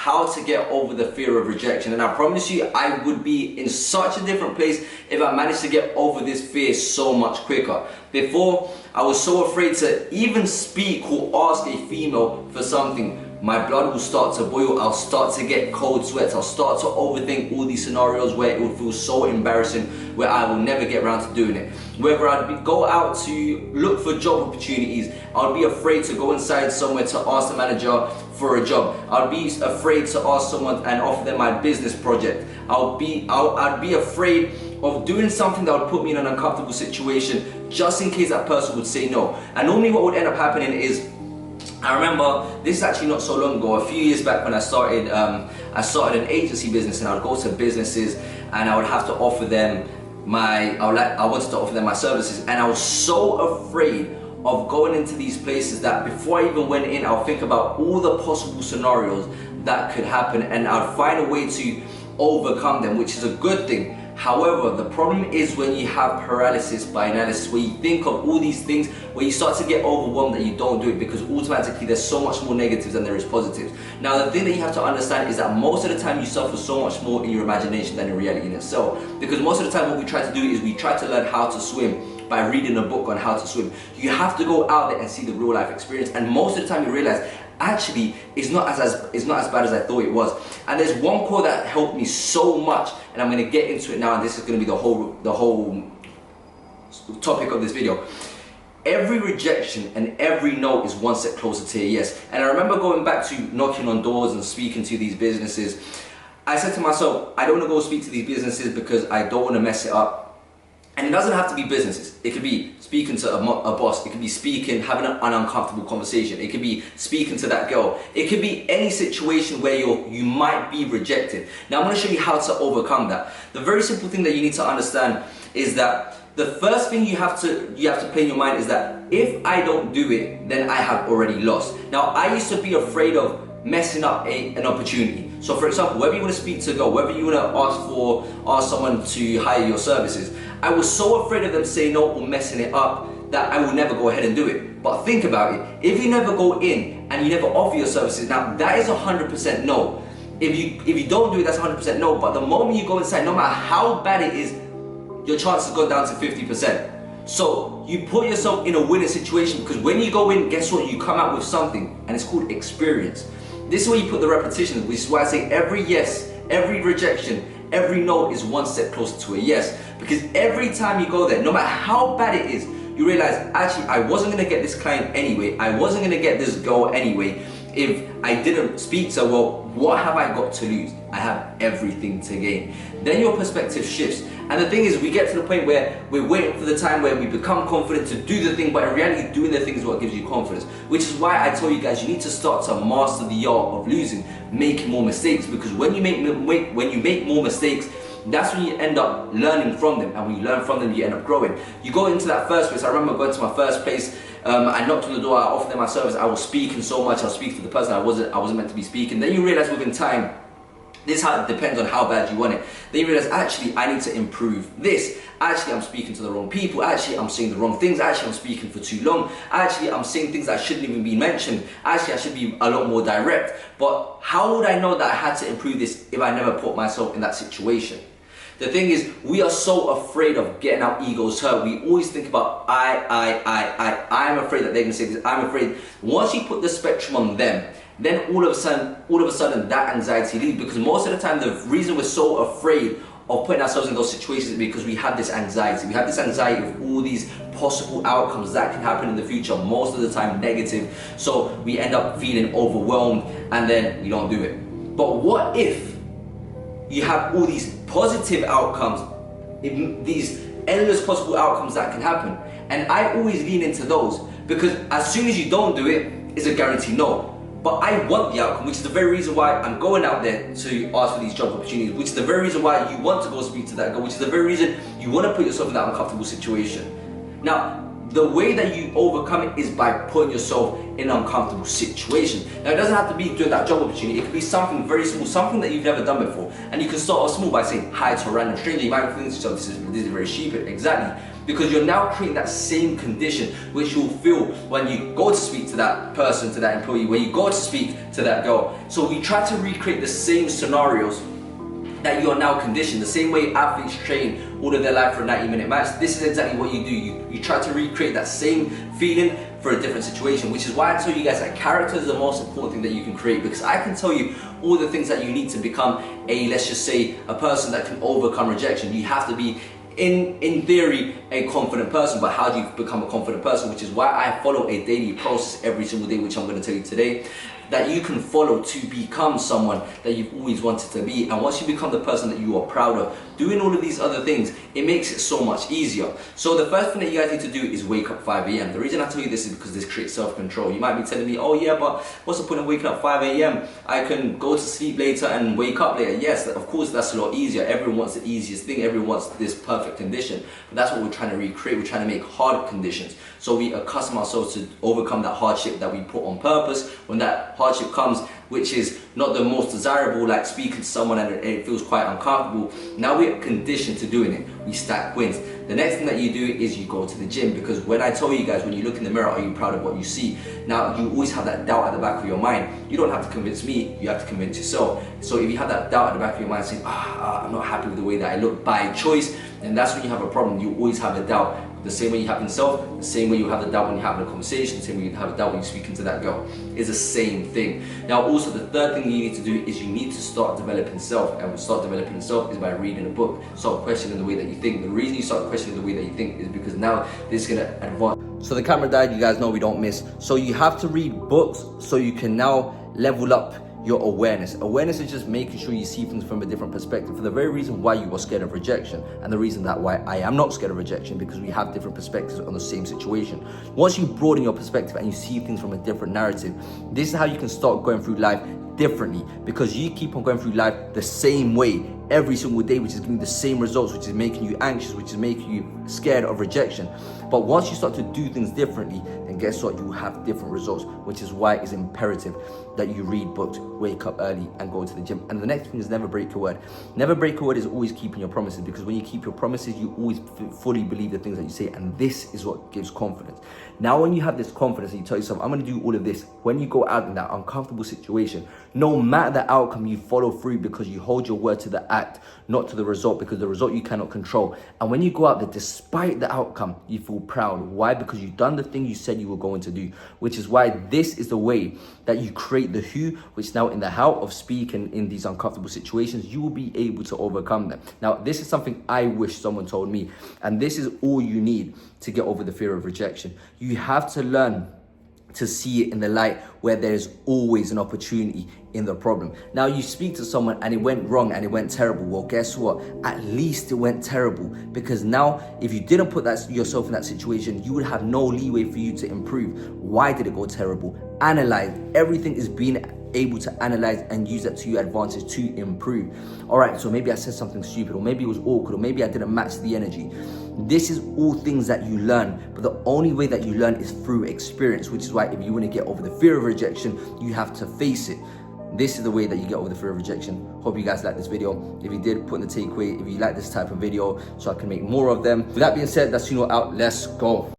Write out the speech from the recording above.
how to get over the fear of rejection. And I promise you, I would be in such a different place if I managed to get over this fear so much quicker. Before, I was so afraid to even speak or ask a female for something. My blood will start to boil, I'll start to get cold sweats, I'll start to overthink all these scenarios where it would feel so embarrassing, where I will never get around to doing it. Whether go out to look for job opportunities, I'll be afraid to go inside somewhere to ask the manager for a job. I'd be afraid to ask someone and offer them my business project. I'd be afraid of doing something that would put me in an uncomfortable situation just in case that person would say no. And normally what would end up happening is, I remember, this is actually not so long ago, a few years back when I started an agency business, and I would go to businesses and I would have to offer them I wanted to offer them my services, and I was so afraid of going into these places that before I even went in, I would think about all the possible scenarios that could happen, and I'd find a way to overcome them, which is a good thing. However, the problem is when you have paralysis by analysis, where you think of all these things, where you start to get overwhelmed that you don't do it because automatically there's so much more negatives than there is positives. Now, the thing that you have to understand is that most of the time you suffer so much more in your imagination than in reality in itself. Because most of the time what we try to do is we try to learn how to swim by reading a book on how to swim. You have to go out there and see the real life experience, and most of the time you realize actually it's not as bad as I thought it was. And there's one quote that helped me so much, and I'm going to get into it now, and this is going to be the whole topic of this video. Every rejection and every no is one step closer to a yes. And I remember going back to knocking on doors and speaking to these businesses. I said to myself, I don't want to go speak to these businesses because I don't want to mess it up. And it doesn't have to be businesses. It could be speaking to a boss. It could be having an uncomfortable conversation. It could be speaking to that girl. It could be any situation where you might be rejected. Now I'm going to show you how to overcome that. The very simple thing that you need to understand is that the first thing you have to play in your mind is that if I don't do it, then I have already lost. Now, I used to be afraid of messing up an opportunity. So for example, whether you want to speak to a girl, whether you want to ask someone to hire your services, I was so afraid of them saying no or messing it up that I will never go ahead and do it. But think about it, if you never go in and you never offer your services, now that is 100% no. If you don't do it, that's 100% no. But the moment you go inside, no matter how bad it is, your chances go down to 50%. So you put yourself in a winning situation, because when you go in, guess what? You come out with something, and it's called experience. This is where you put the repetition, which is why I say every yes, every rejection, every no is one step closer to a yes. Because every time you go there, no matter how bad it is, you realize, actually, I wasn't going to get this client anyway. I wasn't going to get this girl anyway if I didn't speak to her. Well, what have I got to lose? I have everything to gain. Then your perspective shifts. And the thing is, we get to the point where we're waiting for the time where we become confident to do the thing, but in reality, doing the thing is what gives you confidence. Which is why I tell you guys, you need to start to master the art of losing, making more mistakes. Because when you make more mistakes, that's when you end up learning from them, and when you learn from them, you end up growing. You go into that first place. I remember going to my first place. I knocked on the door. I offered them my service. I was speaking so much. I was speaking to the person I wasn't meant to be speaking. Then you realize within time, this is how it depends on how bad you want it. Then you realize, actually, I need to improve this. Actually, I'm speaking to the wrong people. Actually, I'm saying the wrong things. Actually, I'm speaking for too long. Actually, I'm saying things that shouldn't even be mentioned. Actually, I should be a lot more direct. But how would I know that I had to improve this if I never put myself in that situation? The thing is, we are so afraid of getting our egos hurt. We always think about I'm afraid that they're going to say this. I'm afraid. Once you put the spectrum on them, then all of a sudden that anxiety leaves. Because most of the time, the reason we're so afraid of putting ourselves in those situations is because we have this anxiety. We have this anxiety of all these possible outcomes that can happen in the future, most of the time negative. So we end up feeling overwhelmed, and then we don't do it. But what if you have all these positive outcomes, these endless possible outcomes that can happen? And I always lean into those, because as soon as you don't do it, it's a guarantee no. But I want the outcome, which is the very reason why I'm going out there to ask for these job opportunities, which is the very reason why you want to go speak to that girl, which is the very reason you want to put yourself in that uncomfortable situation. Now, the way that you overcome it is by putting yourself in an uncomfortable situation. Now, it doesn't have to be doing that job opportunity. It could be something very small, something that you've never done before. And you can start off small by saying hi to a random stranger. You might think to yourself, this is very stupid. Exactly. because you're now creating that same condition which you'll feel when you go to speak to that person, to that employee, when you go to speak to that girl. So we try to recreate the same scenarios that you are now conditioned. The same way athletes train all of their life for a 90-minute match, this is exactly what you do. You try to recreate that same feeling for a different situation, which is why I tell you guys that character is the most important thing that you can create, because I can tell you all the things that you need to become a, let's just say, a person that can overcome rejection. You have to be, in theory, a confident person, but how do you become a confident person? Which is why I follow a daily process every single day, which I'm going to tell you today, that you can follow to become someone that you've always wanted to be. And once you become the person that you are proud of, doing all of these other things, it makes it so much easier. So the first thing that you guys need to do is wake up 5 a.m. The reason I tell you this is because this creates self-control. You might be telling me, oh yeah, but what's the point of waking up 5 a.m.? I can go to sleep later and wake up later. Yes, of course, that's a lot easier. Everyone wants the easiest thing. Everyone wants this perfect condition. But that's what we're trying to recreate. We're trying to make hard conditions. So we accustom ourselves to overcome that hardship that we put on purpose. When that hardship comes, which is not the most desirable, like speaking to someone and it feels quite uncomfortable, now we're conditioned to doing it. We stack wins. The next thing that you do is you go to the gym, because when I tell you guys, when you look in the mirror, are you proud of what you see? Now, you always have that doubt at the back of your mind. You don't have to convince me, you have to convince yourself. So if you have that doubt at the back of your mind saying, I'm not happy with the way that I look by choice, then that's when you have a problem. You always have a doubt. The same way you have in self, the same way you have the doubt when you're having a conversation, the same way you have a doubt when you're speaking to that girl, is the same thing. Now also, the third thing you need to do is you need to start developing self. And start developing self is by reading a book. Start questioning the way that you think. The reason you start questioning the way that you think is because now this is going to advance. So the camera died, you guys know we don't miss. So you have to read books so you can now level up your awareness. Awareness is just making sure you see things from a different perspective, for the very reason why you are scared of rejection, and the reason that why I am not scared of rejection, because we have different perspectives on the same situation. Once you broaden your perspective and you see things from a different narrative, this is how you can start going through life differently, because you keep on going through life the same way every single day, which is giving the same results, which is making you anxious, which is making you scared of rejection. But once you start to do things differently, then guess what? You will have different results, which is why it's imperative that you read books, wake up early, and go to the gym. And the next thing is never break your word. Never break your word is always keeping your promises, because when you keep your promises, you always fully believe the things that you say, and this is what gives confidence. Now, when you have this confidence and you tell yourself, I'm going to do all of this, when you go out in that uncomfortable situation, no matter the outcome, you follow through, because you hold your word to the act, not to the result, because the result you cannot control. And when you go out there, despite the outcome, you feel proud. Why? Because you've done the thing you said you were going to do, which is why this is the way that you create the who, which now in the how of speaking in these uncomfortable situations, you will be able to overcome them. Now, this is something I wish someone told me, and this is all you need to get over the fear of rejection. You have to learn to see it in the light where there's always an opportunity in the problem. Now, you speak to someone and it went wrong and it went terrible. Well, guess what? At least it went terrible, because now if you didn't put yourself in that situation, you would have no leeway for you to improve. Why did it go terrible? Analyze. Everything is being able to analyze and use that to your advantage to improve. All right, so maybe I said something stupid, or maybe it was awkward, or maybe I didn't match the energy. This is all things that you learn, but the only way that you learn is through experience, which is why if you want to get over the fear of rejection, you have to face it. This is the way that you get over the fear of rejection. Hope you guys liked this video. If you did, put in the takeaway if you like this type of video so I can make more of them. With that being said, that's Soonwa out. Let's go.